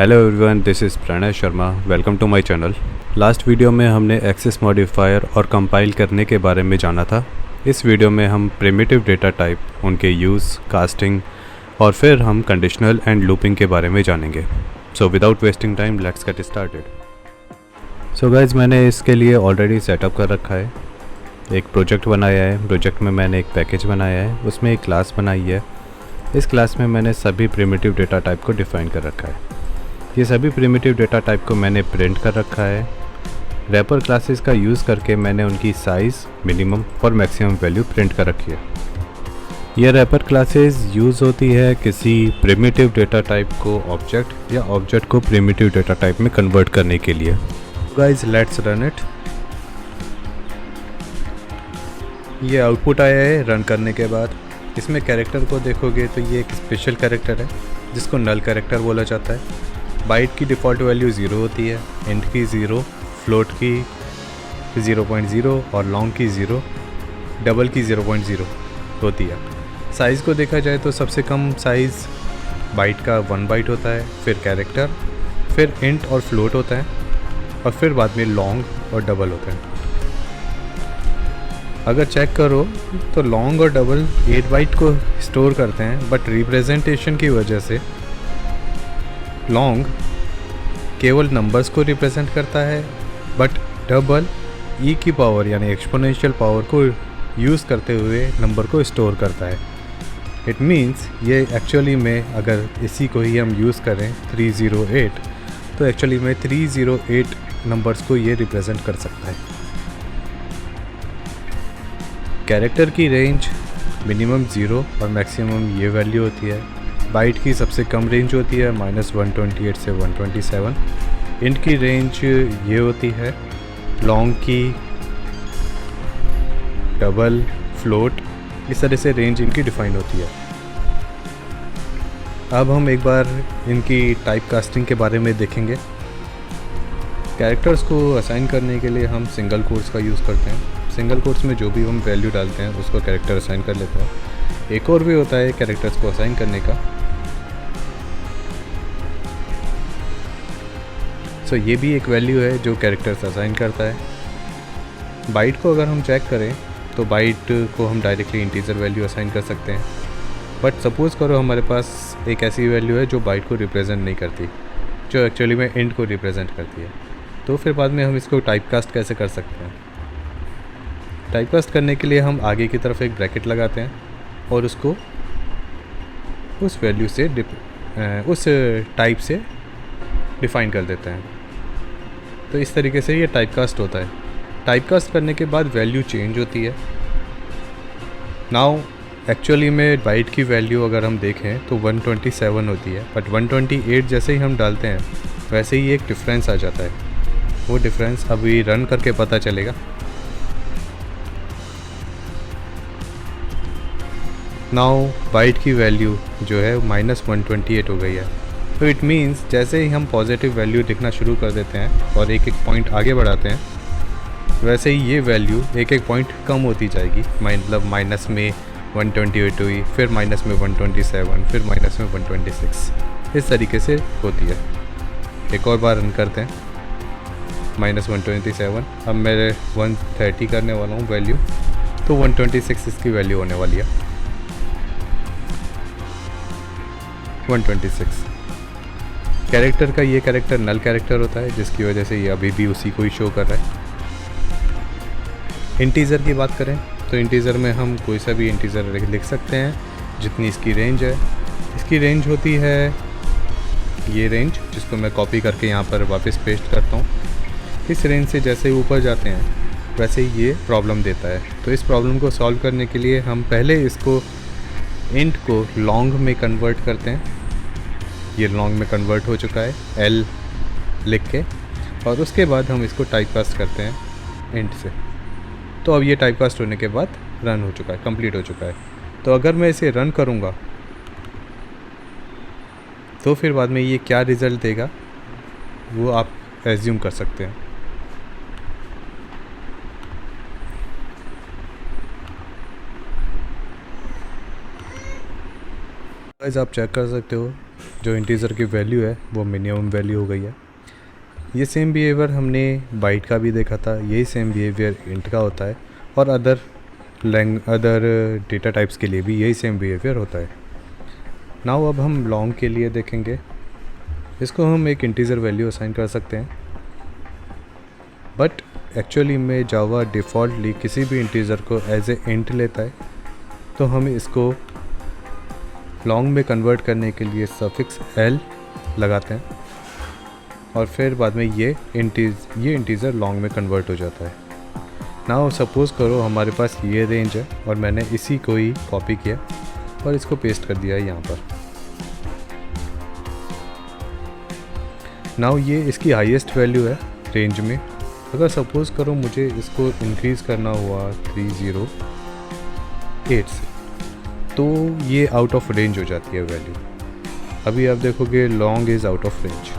Hello everyone, this is Pranay Sharma. Welcome to my channel. Last video में हमने access modifier और compile करने के बारे में जाना था। इस वीडियो में हम प्रिमिटिव डेटा टाइप, उनके यूज़, कास्टिंग और फिर हम कंडीशनल एंड लूपिंग के बारे में जानेंगे। So without wasting time let's get started. So guys, मैंने इसके लिए ऑलरेडी सेटअप कर रखा है। एक प्रोजेक्ट बनाया है। प्रोजेक्ट में मैंने एक पैकेज बनाया है, उसमें एक क्लास बनाई है। इस क्लास में मैंने सभी प्रिमिटिव डेटा टाइप को डिफ़ाइन कर रखा है। ये सभी प्रिमिटिव डेटा टाइप को मैंने प्रिंट कर रखा है। रैपर क्लासेस का यूज़ करके मैंने उनकी साइज़, मिनिमम और मैक्सिमम वैल्यू प्रिंट कर रखी है। ये रैपर क्लासेस यूज़ होती है किसी प्रिमिटिव डेटा टाइप को ऑब्जेक्ट या ऑब्जेक्ट को प्रिमिटिव डेटा टाइप में कन्वर्ट करने के लिए। Guys, let's run it. ये आउटपुट आया है रन करने के बाद। इसमें कैरेक्टर को देखोगे तो ये एक स्पेशल कैरेक्टर है जिसको नल कैरेक्टर बोला जाता है। बाइट की डिफ़ॉल्ट वैल्यू 0 होती है, इंट की 0, फ्लोट की 0.0 और लॉन्ग की 0, डबल की 0.0 होती है। साइज़ को देखा जाए तो सबसे कम साइज़ बाइट का 1 बाइट होता है, फिर कैरेक्टर, फिर इंट और फ्लोट होता है, और फिर बाद में लॉन्ग और डबल होता है। अगर चेक करो तो लॉन्ग और डबल 8 बाइट को स्टोर करते हैं, बट रिप्रेजेंटेशन की वजह से लॉन्ग केवल नंबर्स को रिप्रेजेंट करता है, बट डबल ई की पावर यानी एक्सपोनेंशियल पावर को यूज़ करते हुए नंबर को स्टोर करता है। इट मीन्स ये एक्चुअली में अगर इसी को ही हम यूज़ करें 308, तो एक्चुअली में 308 नंबर्स को ये रिप्रेजेंट कर सकता है। कैरेक्टर की रेंज मिनिमम 0 और मैक्सिमम ये वैल्यू होती है। बाइट की सबसे कम रेंज होती है -128 से 127। इंट की रेंज ये होती है, लॉन्ग की, डबल, फ्लोट, इस तरह से रेंज इनकी डिफ़ाइन होती है। अब हम एक बार इनकी टाइप कास्टिंग के बारे में देखेंगे। कैरेक्टर्स को असाइन करने के लिए हम सिंगल कोट्स का यूज़ करते हैं। सिंगल कोट्स में जो भी हम वैल्यू डालते हैं उसको कैरेक्टर असाइन कर लेते हैं। एक और भी होता है कैरेक्टर्स को असाइन करने का। सो ये भी एक वैल्यू है जो कैरेक्टर्स असाइन करता है। बाइट को अगर हम चेक करें तो बाइट को हम डायरेक्टली इंटीजर वैल्यू असाइन कर सकते हैं, बट सपोज़ करो हमारे पास एक ऐसी वैल्यू है जो बाइट को रिप्रेजेंट नहीं करती, जो एक्चुअली में इंट को रिप्रेजेंट करती है, तो फिर बाद में हम इसको टाइपकास्ट कैसे कर सकते हैं। टाइपकास्ट करने के लिए हम आगे की तरफ एक ब्रैकेट लगाते हैं और उसको उस वैल्यू से उस टाइप से डिफ़ाइन कर देते हैं। तो इस तरीके से ये टाइपकास्ट होता है। टाइपकास्ट करने के बाद वैल्यू चेंज होती है। नाउ एक्चुअली में बाइट की वैल्यू अगर हम देखें तो 127 होती है, बट 128 जैसे ही हम डालते हैं वैसे ही एक डिफरेंस आ जाता है। वो डिफरेंस अभी रन करके पता चलेगा। नाउ बाइट की वैल्यू जो है -128 हो गई है। तो इट मीन्स जैसे ही हम पॉजिटिव वैल्यू दिखना शुरू कर देते हैं और एक एक पॉइंट आगे बढ़ाते हैं, वैसे ही ये वैल्यू एक एक पॉइंट कम होती जाएगी। मतलब माइनस में 128 हुई, फिर माइनस में 127, फिर माइनस में 126, इस तरीके से होती है। एक और बार रन करते हैं। -127, अब मैं 130 करने वाला हूँ वैल्यू, तो 126 इसकी वैल्यू होने वाली है। 126 कैरेक्टर का, ये कैरेक्टर नल कैरेक्टर होता है जिसकी वजह से ये अभी भी उसी को ही शो कर रहा है। इंटीज़र की बात करें तो इंटीज़र में हम कोई सा भी इंटीज़र लिख सकते हैं जितनी इसकी रेंज है। इसकी रेंज होती है ये रेंज, जिसको मैं कॉपी करके यहाँ पर वापस पेस्ट करता हूँ। इस रेंज से जैसे ही ऊपर जाते हैं वैसे ही ये प्रॉब्लम देता है। तो इस प्रॉब्लम को सॉल्व करने के लिए हम पहले इसको इंट को लॉन्ग में कन्वर्ट करते हैं। ये लॉन्ग में कन्वर्ट हो चुका है एल लिख के, और उसके बाद हम इसको टाइपकास्ट करते हैं इंट से। तो अब ये टाइपकास्ट होने के बाद रन हो चुका है, कंप्लीट हो चुका है। तो अगर मैं इसे रन करूँगा तो फिर बाद में ये क्या रिज़ल्ट देगा वो आप एज्यूम कर सकते हैं। गाइस, आप चेक कर सकते हो जो इंटीजर की वैल्यू है वो मिनिमम वैल्यू हो गई है। ये सेम बिहेवियर हमने बाइट का भी देखा था, यही सेम बिहेवियर इंट का होता है और अदर डेटा टाइप्स के लिए भी यही सेम बिहेवियर होता है। नाउ अब हम लॉन्ग के लिए देखेंगे। इसको हम एक इंटीजर वैल्यू असाइन कर सकते हैं, बट एक्चुअली में जावा डिफ़ॉल्टली किसी भी इंटीजर को एज ए इंट लेता है, तो हम इसको लॉन्ग में कन्वर्ट करने के लिए सफिक्स एल लगाते हैं और फिर बाद में ये इंटीजर लॉन्ग में कन्वर्ट हो जाता है। नाउ सपोज़ करो हमारे पास ये रेंज है और मैंने इसी को ही कॉपी किया और इसको पेस्ट कर दिया है यहाँ पर। नाउ ये इसकी हाईएस्ट वैल्यू है रेंज में। अगर सपोज़ करो मुझे इसको इंक्रीज़ करना हुआ 308 से, तो ये आउट ऑफ रेंज हो जाती है वैल्यू। अभी आप देखोगे long is out of range.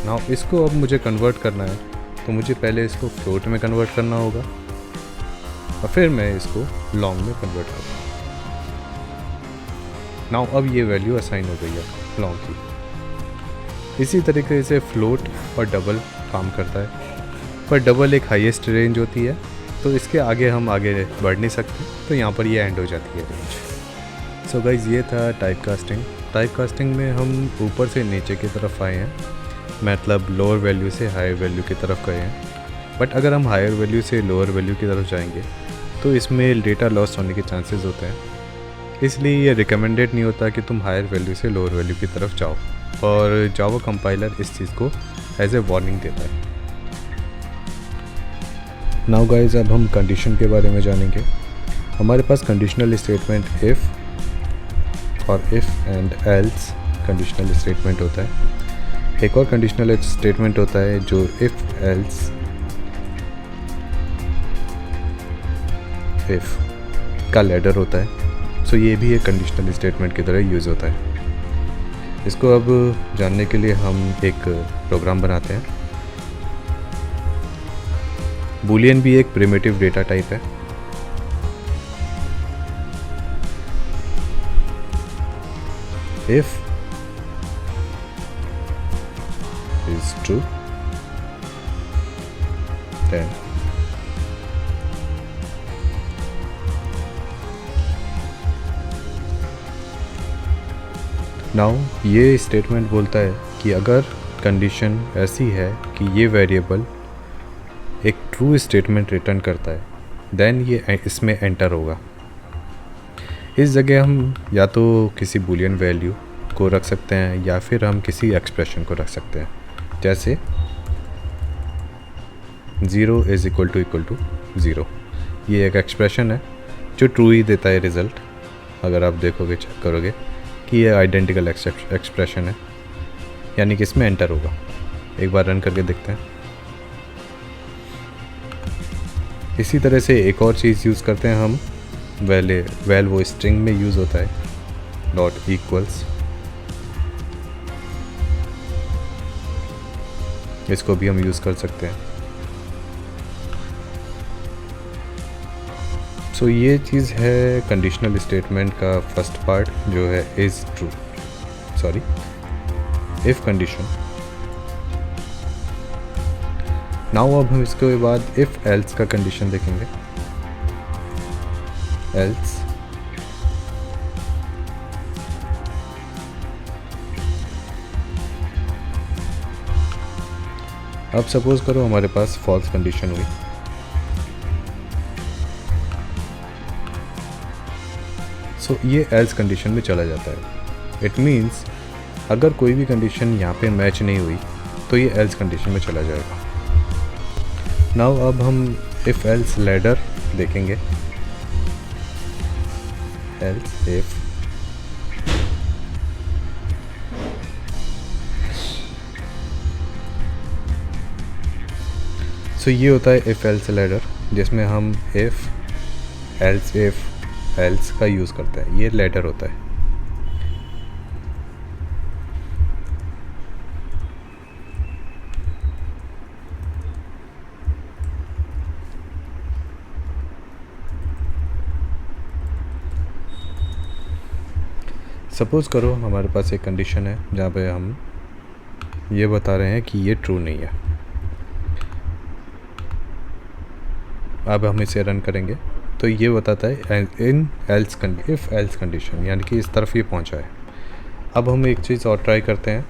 Now इसको अब मुझे कन्वर्ट करना है, तो मुझे पहले इसको फ्लोट में कन्वर्ट करना होगा और फिर मैं इसको लॉन्ग में कन्वर्ट करूँगा। नाउ अब ये वैल्यू असाइन हो गई है लॉन्ग की। इसी तरीके से फ्लोट और डबल काम करता है, पर डबल एक हाईएस्ट रेंज होती है, तो इसके आगे हम आगे बढ़ नहीं सकते, तो यहाँ पर ये एंड हो जाती है रेंज। सो गाइज़, ये था टाइप कास्टिंग में हम ऊपर से नीचे की तरफ आए हैं, मतलब लोअर वैल्यू से हायर वैल्यू की तरफ गए हैं। बट अगर हम हायर वैल्यू से लोअर वैल्यू की तरफ जाएंगे तो इसमें डेटा लॉस होने के चांसेस होते हैं, इसलिए ये रिकमेंडेड नहीं होता कि तुम हायर वैल्यू से लोअर वैल्यू की तरफ जाओ, और जावा कंपाइलर इस चीज़ को एज ए वार्निंग देता है। नाउ गाइस, अब हम कंडीशन के बारे में जानेंगे। हमारे पास कंडीशनल स्टेटमेंट इफ़ और if and else conditional statement होता है। एक और कंडीशनल स्टेटमेंट होता है जो इफ़ एल्स इफ़ का लैडर होता है। सो ये भी एक कंडीशनल स्टेटमेंट की तरह यूज़ होता है। इसको अब जानने के लिए हम एक प्रोग्राम बनाते हैं। बूलियन भी एक प्रिमिटिव डेटा टाइप है। If is true, then now ये स्टेटमेंट बोलता है कि अगर कंडीशन ऐसी है कि ये वेरिएबल एक ट्रू स्टेटमेंट रिटर्न करता है, देन ये इसमें एंटर होगा। इस जगह हम या तो किसी बूलियन वैल्यू को रख सकते हैं या फिर हम किसी एक्सप्रेशन को रख सकते हैं, जैसे 0 = 0। ये एक एक्सप्रेशन है जो ट्रू ही देता है रिज़ल्ट। अगर आप देखोगे, चेक करोगे कि ये आइडेंटिकल एक्सप्रेशन है, यानी कि इसमें एंटर होगा। एक बार रन करके देखते हैं। इसी तरह से एक और चीज़ यूज़ करते हैं हम, वैल वो स्ट्रिंग में यूज़ होता है, डॉट इक्वल्स। इसको भी हम यूज़ कर सकते हैं। सो ये चीज़ है कंडीशनल स्टेटमेंट का फर्स्ट पार्ट, जो है इफ़ कंडीशन। नाउ अब हम इसके बाद इफ़ एल्स का कंडीशन देखेंगे। एल्स अब सपोज करो हमारे पास फॉल्स कंडीशन हुई, सो ये एल्स कंडीशन में चला जाता है। इट मीन्स अगर कोई भी कंडीशन यहाँ पे मैच नहीं हुई तो ये एल्स कंडीशन में चला जाएगा। नाउ अब हम इफ़ एल्स लैडर देखेंगे। एल्स इफ सो ये होता है इफ़ एल्स लैडर, जिसमें हम इफ़ एल्स का यूज़ करते हैं। ये लैडर होता है। सपोज़ करो हमारे पास एक कंडीशन है जहाँ पे हम ये बता रहे हैं कि ये ट्रू नहीं है। अब हम इसे रन करेंगे तो ये बताता है इन एल्स इफ़ एल्स कंडीशन, यानी कि इस तरफ ये पहुँचा है। अब हम एक चीज़ और ट्राई करते हैं।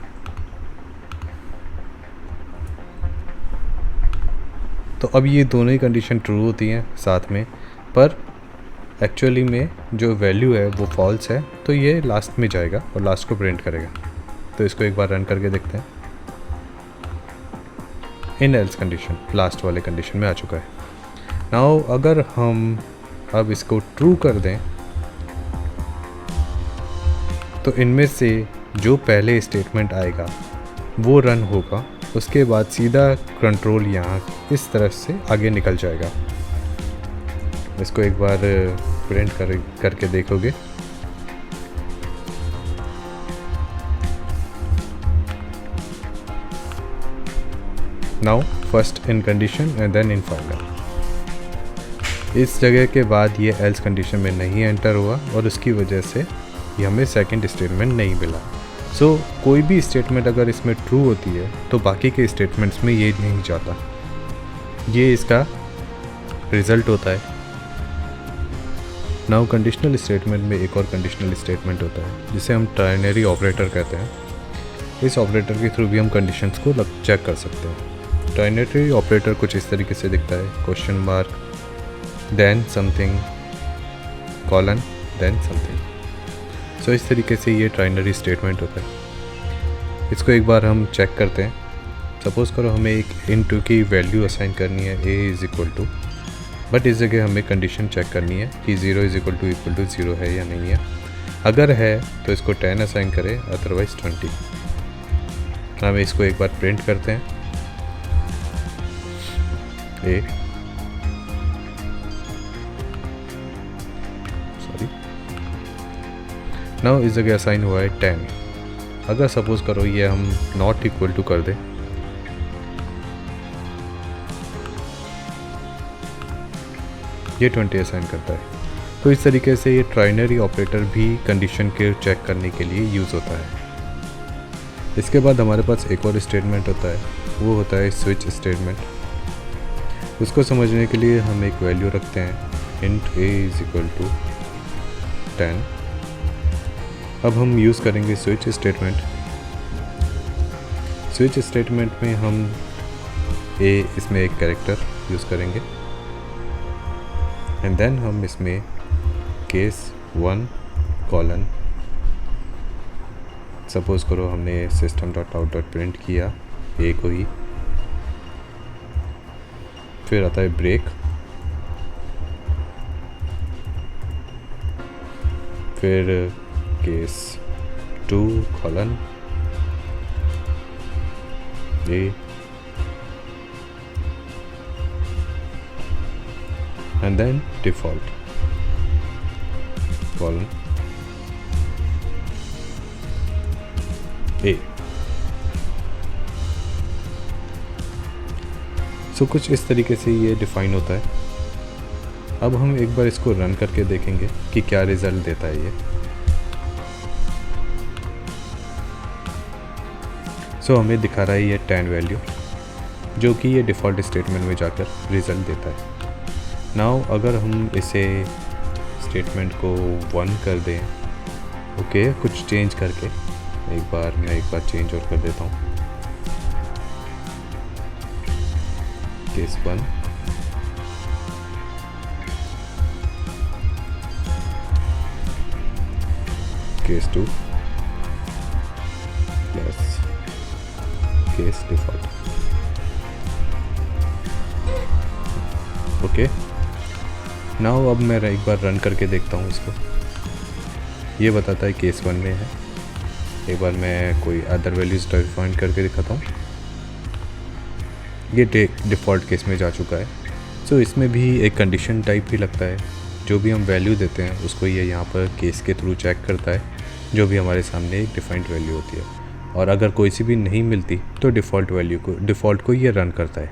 तो अब ये दोनों ही कंडीशन ट्रू होती हैं साथ में, पर एक्चुअली में जो वैल्यू है वो फॉल्स है, तो ये लास्ट में जाएगा और लास्ट को प्रिंट करेगा। तो इसको एक बार रन करके देखते हैं। इन एल्स कंडीशन लास्ट वाले कंडीशन में आ चुका है। नाउ अगर हम अब इसको ट्रू कर दें तो इनमें से जो पहले स्टेटमेंट आएगा वो रन होगा, उसके बाद सीधा कंट्रोल यहाँ इस तरफ से आगे निकल जाएगा। इसको एक बार प्रिंट करके देखोगे। Now first in condition and then in final. इस जगह के बाद ये एल्स कंडीशन में नहीं एंटर हुआ और उसकी वजह से ये हमें सेकंड स्टेटमेंट नहीं मिला। सो कोई भी स्टेटमेंट अगर इसमें ट्रू होती है तो बाकी के स्टेटमेंट्स में ये नहीं जाता, ये इसका रिज़ल्ट होता है। नाउ कंडीशनल स्टेटमेंट में एक और कंडीशनल स्टेटमेंट होता है जिसे हम ट्राइनरी ऑपरेटर कहते हैं। इस ऑपरेटर के थ्रू भी हम कंडीशंस को चेक कर सकते हैं। ट्राइनरी ऑपरेटर कुछ इस तरीके से दिखता है, question mark then something colon then something. So इस तरीके से ये ट्राइनरी स्टेटमेंट होता है। इसको एक बार हम चेक करते हैं। सपोज़ करो हमें एक इंटू की वैल्यू असाइन करनी है a is equal to, but इस जगह हमें कंडीशन चेक करनी है कि 0 इज़ इक्वल टू 0 है या नहीं है। अगर है तो इसको 10 असाइन करें, अदरवाइज 20। हम इसको एक बार प्रिंट करते हैं a, नाउ इस जगह असाइन हुआ है 10। अगर सपोज़ करो ये हम नॉट इक्वल टू कर दें, ये 20 असाइन करता है। तो इस तरीके से ये ट्राइनरी ऑपरेटर भी कंडीशन के चेक करने के लिए यूज़ होता है। इसके बाद हमारे पास एक और स्टेटमेंट होता है, वो होता है स्विच स्टेटमेंट। उसको समझने के लिए हम एक वैल्यू रखते हैं int a is equal to 10। अब हम यूज़ करेंगे स्विच स्टेटमेंट। स्विच स्टेटमेंट में हम इसमें एक कैरेक्टर यूज़ करेंगे एंड देन हम इसमें केस 1 कॉलन, सपोज़ करो हमने system.out.print किया ए को ही, फिर आता है ब्रेक, फिर case 2 colon a and then default colon a. So कुछ इस तरीके से ये डिफाइन होता है। अब हम एक बार इसको रन करके देखेंगे कि क्या रिज़ल्ट देता है ये। सो हमें दिखा रहा है ये 10 वैल्यू, जो कि ये डिफ़ॉल्ट स्टेटमेंट में जाकर रिज़ल्ट देता है। नाउ अगर हम इसे स्टेटमेंट को 1 कर दें, ओके, कुछ चेंज करके, एक बार चेंज और कर देता हूँ, case 1 case 2 plus case default. Okay, now अब मैं एक बार रन करके देखता हूँ इसको। ये बताता है केस 1 में है। एक बार मैं कोई अदर वैल्यूज डिफाइन करके दिखाता हूँ। ये डिफ़ॉल्ट केस में जा चुका है। सो इसमें भी एक कंडीशन टाइप ही लगता है। जो भी हम वैल्यू देते हैं उसको ये यहाँ पर केस के थ्रू चेक करता है, जो भी हमारे सामने एक डिफाइंड वैल्यू होती है। और अगर कोई सी भी नहीं मिलती तो डिफ़ॉल्ट को ये रन करता है।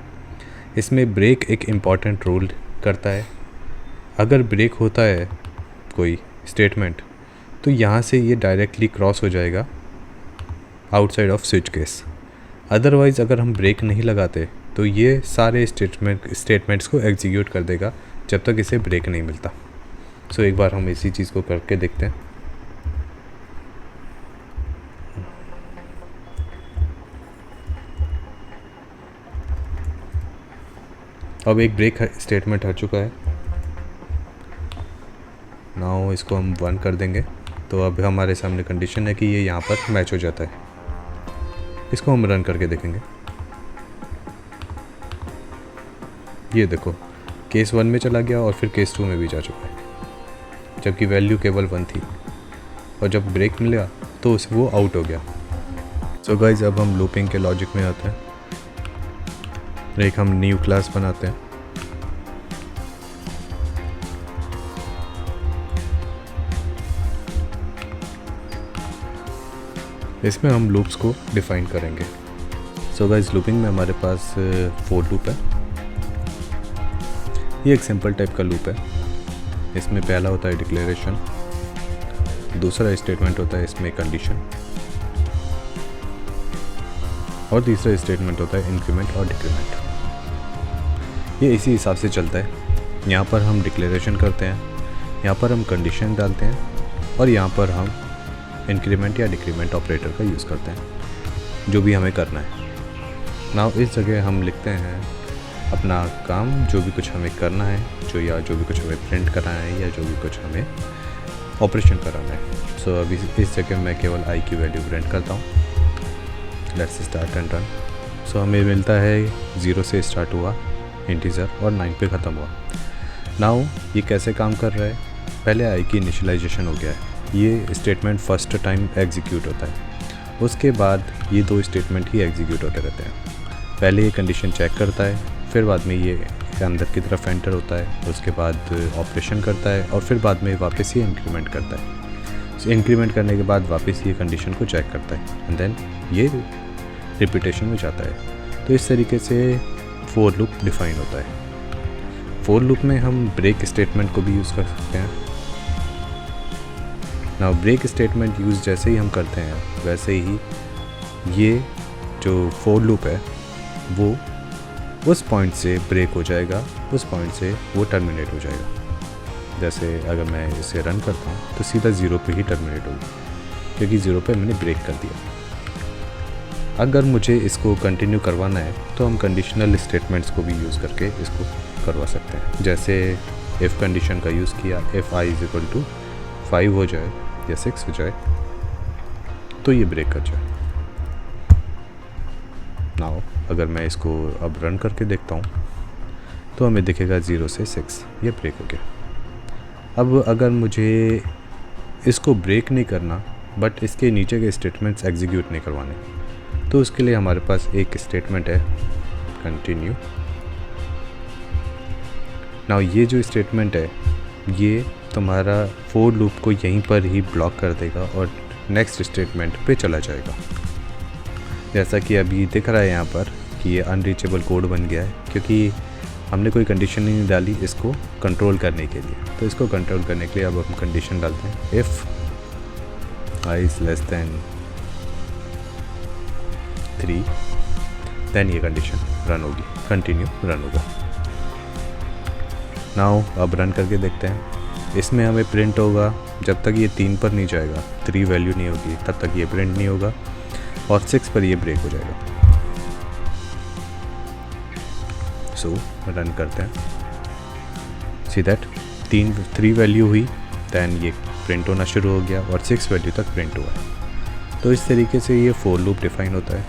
इसमें ब्रेक एक इम्पॉर्टेंट रोल करता है। अगर ब्रेक होता है कोई स्टेटमेंट तो यहाँ से ये डायरेक्टली क्रॉस हो जाएगा outside off switch case. Otherwise अगर हम ब्रेक नहीं लगाते तो ये सारे स्टेटमेंट्स को एग्जीक्यूट कर देगा जब तक इसे ब्रेक नहीं मिलता। सो एक बार हम इसी चीज़ को करके देखते हैं। अब एक ब्रेक स्टेटमेंट आ चुका है। नाउ इसको हम 1 कर देंगे तो अब हमारे सामने कंडीशन है कि ये यहाँ पर मैच हो जाता है। इसको हम रन करके देखेंगे। ये देखो केस 1 में चला गया और फिर केस 2 में भी जा चुका है, जबकि वैल्यू केवल 1 थी और जब ब्रेक मिला तो वो आउट हो गया। सो गाइज अब हम लूपिंग के लॉजिक में आते हैं। एक हम न्यू क्लास बनाते हैं। इसमें हम लूप्स को डिफाइन करेंगे। सो गाइज लूपिंग में हमारे पास फोर लूप है। ये एक सिंपल टाइप का लूप है। इसमें पहला होता है डिक्लेरेशन, दूसरा स्टेटमेंट होता है इसमें कंडीशन, और तीसरा स्टेटमेंट होता है इंक्रीमेंट और डिक्रीमेंट। ये इसी हिसाब से चलता है। यहाँ पर हम डिक्लेरेशन करते हैं, यहाँ पर हम कंडीशन डालते हैं और यहाँ पर हम इंक्रीमेंट या डिक्रीमेंट ऑपरेटर का यूज़ करते हैं, जो भी हमें करना है। नाउ इस जगह हम लिखते हैं अपना काम, जो भी कुछ हमें करना है, जो भी कुछ हमें प्रिंट कराना है या जो भी कुछ हमें ऑपरेशन कराना है। सो अभी इस जगह मैं केवल आई की वैल्यू प्रिंट करता हूँ। Let's start and run. So हमें मिलता है 0 से स्टार्ट हुआ इंटीजर और 9 पे ख़त्म हुआ। नाउ ये कैसे काम कर रहा है? पहले आई की इनिशियलाइजेशन हो गया है। ये स्टेटमेंट फर्स्ट टाइम एग्जीक्यूट होता है, उसके बाद ये दो स्टेटमेंट ही एग्जीक्यूट होते रहते हैं। पहले ये कंडीशन चेक करता है, फिर बाद में ये अंदर की तरफ एंटर होता है, उसके बाद ऑपरेशन करता है और फिर बाद में वापस ये इंक्रीमेंट करता है। इंक्रीमेंट करने के बाद वापस ये कंडीशन को चेक करता है एंड देन ये रिपीटेशन में जाता है। तो इस तरीके से फोर लूप डिफाइन होता है। फोर लूप में हम ब्रेक स्टेटमेंट को भी यूज़ कर सकते हैं। नाउ ब्रेक स्टेटमेंट यूज़ जैसे ही हम करते हैं वैसे ही ये जो फोर लूप है वो उस पॉइंट से ब्रेक हो जाएगा, उस पॉइंट से वो टर्मिनेट हो जाएगा। जैसे अगर मैं इसे रन करता हूँ तो सीधा 0 पे ही टर्मिनेट होगा, क्योंकि 0 पे मैंने ब्रेक कर दिया। अगर मुझे इसको कंटिन्यू करवाना है तो हम कंडीशनल स्टेटमेंट्स को भी यूज़ करके इसको करवा सकते हैं। जैसे इफ़ कंडीशन का यूज़ किया, इफ़ i = 5 हो जाए या 6 हो जाए तो ये ब्रेक कर जाए। नाउ अगर मैं इसको अब रन करके देखता हूँ तो हमें दिखेगा 0 से 6 ये ब्रेक हो गया। अब अगर मुझे इसको ब्रेक नहीं करना बट इसके नीचे के स्टेटमेंट्स एग्जीक्यूट नहीं करवाने, तो उसके लिए हमारे पास एक स्टेटमेंट है कंटिन्यू। नाउ ये जो स्टेटमेंट है ये तुम्हारा फोर लूप को यहीं पर ही ब्लॉक कर देगा और नेक्स्ट स्टेटमेंट पे चला जाएगा। जैसा कि अभी दिख रहा है यहाँ पर कि ये अनरीचेबल कोड बन गया है, क्योंकि हमने कोई कंडीशन नहीं डाली इसको कंट्रोल करने के लिए। तो इसको कंट्रोल करने के लिए अब हम कंडीशन डालते हैं if i is less than 3, then ये कंडीशन रन होगी, कंटिन्यू रन होगा। नाउ अब रन करके देखते हैं। इसमें हमें प्रिंट होगा जब तक ये 3 पर नहीं जाएगा, 3 वैल्यू नहीं होगी तब तक ये प्रिंट नहीं होगा और 6 पर ये ब्रेक हो जाएगा। सो रन करते हैं। सी दैट 3 वैल्यू हुई, दैन ये प्रिंट होना शुरू हो गया और 6 वैल्यू तक प्रिंट हुआ है। तो इस तरीके से ये फोर लूप डिफाइन होता है।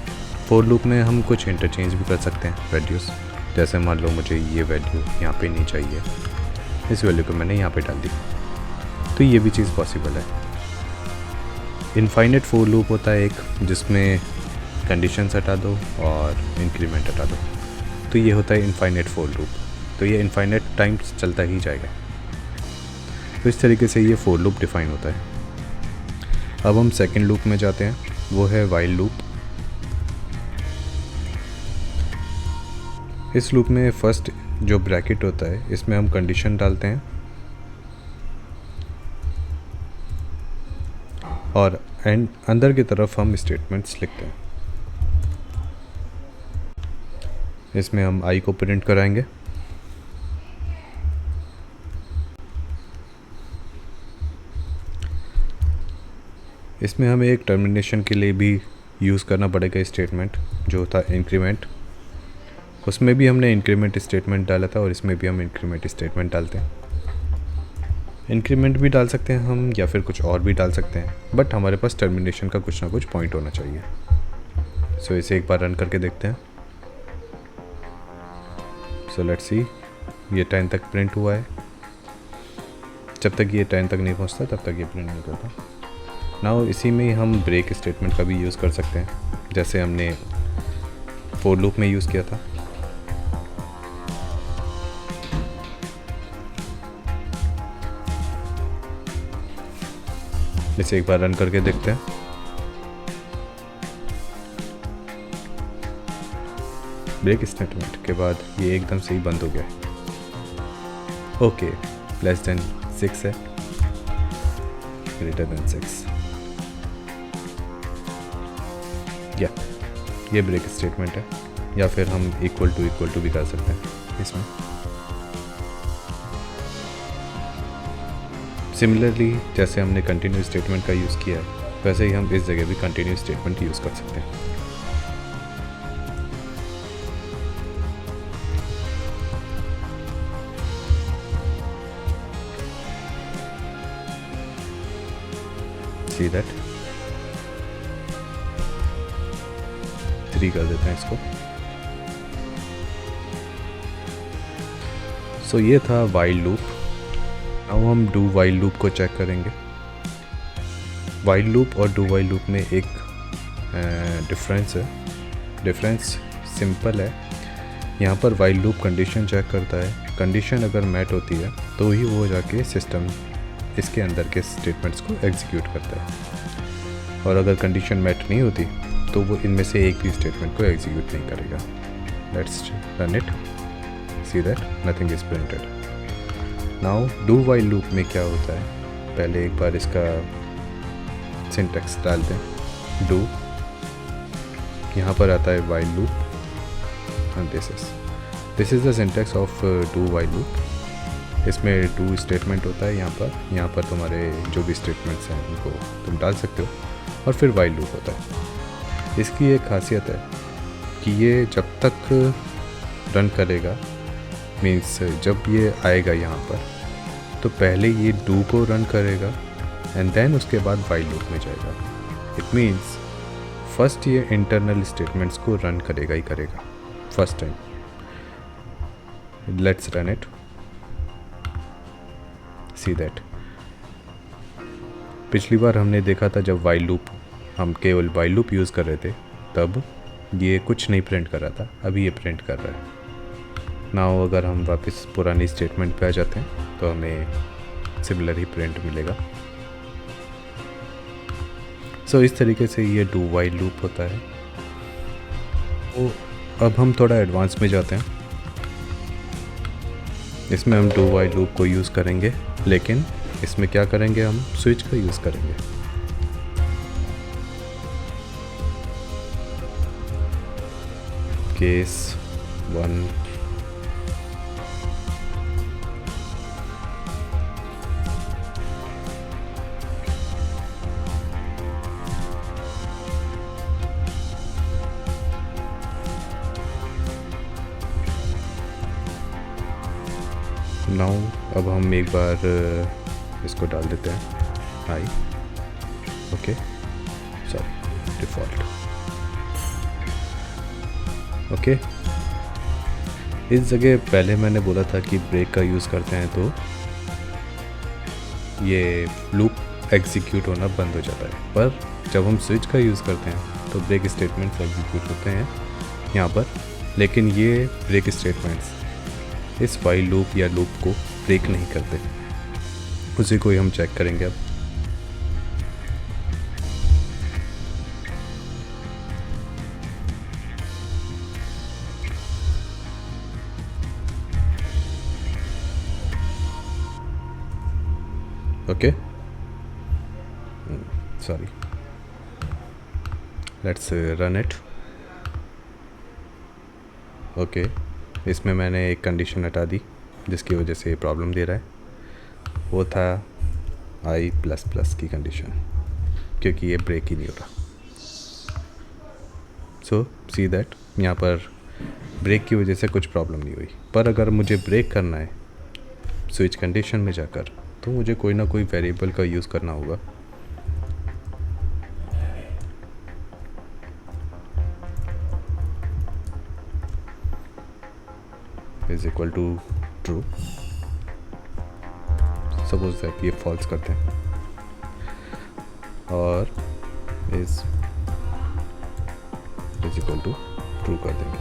फोर लूप में हम कुछ इंटरचेंज भी कर सकते हैं वैल्यूज़। जैसे मान लो मुझे ये वैल्यू यहाँ पे नहीं चाहिए, इस वैल्यू को मैंने यहाँ पे डाल दी, तो ये भी चीज़ पॉसिबल है। इनफाइनेट फोर लूप होता है एक, जिसमें कंडीशंस हटा दो और इंक्रीमेंट हटा दो, तो ये होता है इनफाइनेट फोर लूप। तो ये इनफाइनेट टाइम चलता ही जाएगा। तो इस तरीके से ये फोर लूप डिफाइन होता है। अब हम सेकंड लूप में जाते हैं, वो है वाइल लूप। इस लूप में फर्स्ट जो ब्रैकेट होता है इसमें हम कंडीशन डालते हैं और एंड अंदर की तरफ हम स्टेटमेंट्स लिखते हैं। इसमें हम आई को प्रिंट कराएंगे। इसमें हमें एक टर्मिनेशन के लिए भी यूज़ करना पड़ेगा स्टेटमेंट, जो था इंक्रीमेंट। उसमें भी हमने इंक्रीमेंट स्टेटमेंट डाला था और इसमें भी हम इंक्रीमेंट स्टेटमेंट डालते हैं। इंक्रीमेंट भी डाल सकते हैं हम या फिर कुछ और भी डाल सकते हैं, बट हमारे पास टर्मिनेशन का कुछ ना कुछ पॉइंट होना चाहिए। सो इसे एक बार रन करके देखते हैं। सो लेट्स सी, ये 10 तक प्रिंट हुआ है। जब तक ये 10 तक नहीं पहुंचता तब तक ये प्रिंट नहीं करता। नाउ इसी में ही हम ब्रेक स्टेटमेंट का भी यूज़ कर सकते हैं, जैसे हमने फॉर लूप में यूज़ किया था। इसे एक बार रन करके देखते हैं। ब्रेक स्टेटमेंट के बाद ये एकदम से ही बंद हो गया। ओके, लेस देन 6 है, ग्रेटर देन 6 या ये ब्रेक स्टेटमेंट है, या फिर हम इक्वल टू भी कर सकते हैं इसमें। सिमिलरली जैसे हमने कंटिन्यू स्टेटमेंट का यूज़ किया है, वैसे ही हम इस जगह भी कंटिन्यू स्टेटमेंट यूज़ कर सकते हैं। सी दैट 3 कर देते हैं इसको। सो ये था वाइल लूप। अब हम डू वाइल लूप को चेक करेंगे। वाइल लूप और डू वाइल लूप में एक डिफरेंस है। डिफरेंस सिंपल है। यहाँ पर वाइल लूप कंडीशन चेक करता है, कंडीशन अगर मैट होती है तो ही वो जाके सिस्टम इसके अंदर के स्टेटमेंट्स को एग्जीक्यूट करता है, और अगर कंडीशन मैट नहीं होती तो वो इनमें से एक भी स्टेटमेंट को एग्जीक्यूट नहीं करेगा। Let's run it, see that nothing is printed. Now do while loop में क्या होता है, पहले एक बार इसका सिंटैक्स डालते हैं। डू, यहाँ पर आता है while loop and this is the syntax of do while loop. इसमें डू स्टेटमेंट होता है, यहाँ पर तुम्हारे जो भी स्टेटमेंट्स हैं उनको तुम डाल सकते हो, और फिर वाइल लूप होता है। इसकी एक खासियत है कि ये जब तक रन करेगा, मीन्स जब ये आएगा यहाँ पर, तो पहले ये डू को रन करेगा एंड देन उसके बाद वाइल लूप में जाएगा। इट मीन्स फर्स्ट ये इंटरनल स्टेटमेंट्स को रन करेगा ही करेगा first time. Let's run it, see that. पिछली बार हमने देखा था जब वाइल लूप, हम केवल वाइल लूप यूज़ कर रहे थे, तब ये कुछ नहीं प्रिंट कर रहा था, अभी ये प्रिंट कर रहा है। नाउ अगर हम वापस पुरानी स्टेटमेंट पे आ जाते हैं तो हमें सिमिलर ही प्रिंट मिलेगा। सो इस तरीके से ये डू वाइल लूप होता है। तो अब हम थोड़ा एडवांस में जाते हैं। इसमें हम डू वाइल लूप को यूज़ करेंगे, लेकिन इसमें क्या करेंगे, हम स्विच का यूज़ करेंगे। केस 1 नाउ अब हम एक बार इसको डाल देते हैं आई, ओके, सॉरी, डिफ़ॉल्ट, ओके। इस जगह पहले मैंने बोला था कि ब्रेक का यूज़ करते हैं तो ये लूप एग्जीक्यूट होना बंद हो जाता है, पर जब हम स्विच का यूज़ करते हैं तो ब्रेक स्टेटमेंट्स एग्जीक्यूट होते हैं यहाँ पर, लेकिन ये ब्रेक स्टेटमेंट्स इस वाइल लूप या लूप को ब्रेक नहीं करते। उसी को ही हम चेक करेंगे अब। Okay, sorry, let's run it. Okay, इसमें मैंने एक कंडीशन हटा दी जिसकी वजह से प्रॉब्लम दे रहा है, वो था I++ की कंडीशन, क्योंकि ये ब्रेक ही नहीं हो रहा। सो सी दैट यहाँ पर ब्रेक की वजह से कुछ प्रॉब्लम नहीं हुई। पर अगर मुझे ब्रेक करना है स्विच कंडीशन में जाकर, तो मुझे कोई ना कोई वेरिएबल का यूज़ करना होगा। Is equal to true, suppose that ये फॉल्स करते हैं, और इज इक्वल टू ट्रू कर देंगे।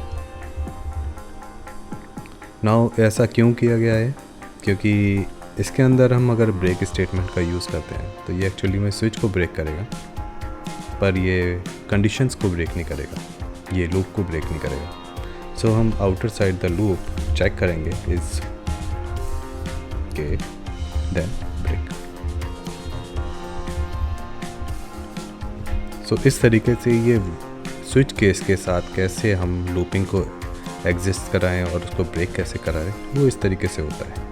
नाउ ऐसा क्यों किया गया है? क्योंकि इसके अंदर हम अगर ब्रेक स्टेटमेंट का यूज़ करते हैं तो ये एक्चुअली में स्विच को ब्रेक करेगा, पर ये कंडीशंस को ब्रेक नहीं करेगा, ये लूप को ब्रेक नहीं करेगा। सो हम outer side the loop check करेंगे इज के देन ब्रेक। सो इस तरीके से ये स्विच केस के साथ कैसे हम लूपिंग को एग्जिस्ट कराएं और उसको ब्रेक कैसे कराएं, वो इस तरीके से होता है।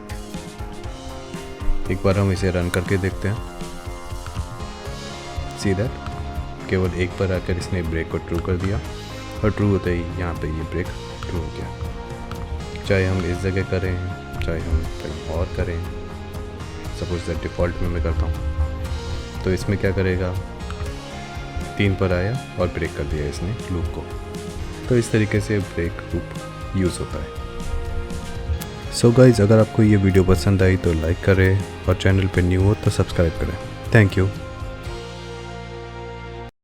एक बार हम इसे रन करके देखते हैं। सी दैट केवल एक बार आकर इसने ब्रेक को ट्रू कर दिया, और ट्रू होते ही यहाँ पे ये ब्रेक ट्रू हो गया। चाहे हम इस जगह करें, चाहे हम कहीं और करें, सपोज दैट डिफ़ॉल्ट में मैं करता हूँ, तो इसमें क्या करेगा, 3 पर आया और ब्रेक कर दिया इसने लूप को। तो इस तरीके से ब्रेक लूप यूज़ होता है। सो गाइज़, अगर आपको ये वीडियो पसंद आई तो लाइक करें, और चैनल पे न्यू हो तो सब्सक्राइब करें। Thank you.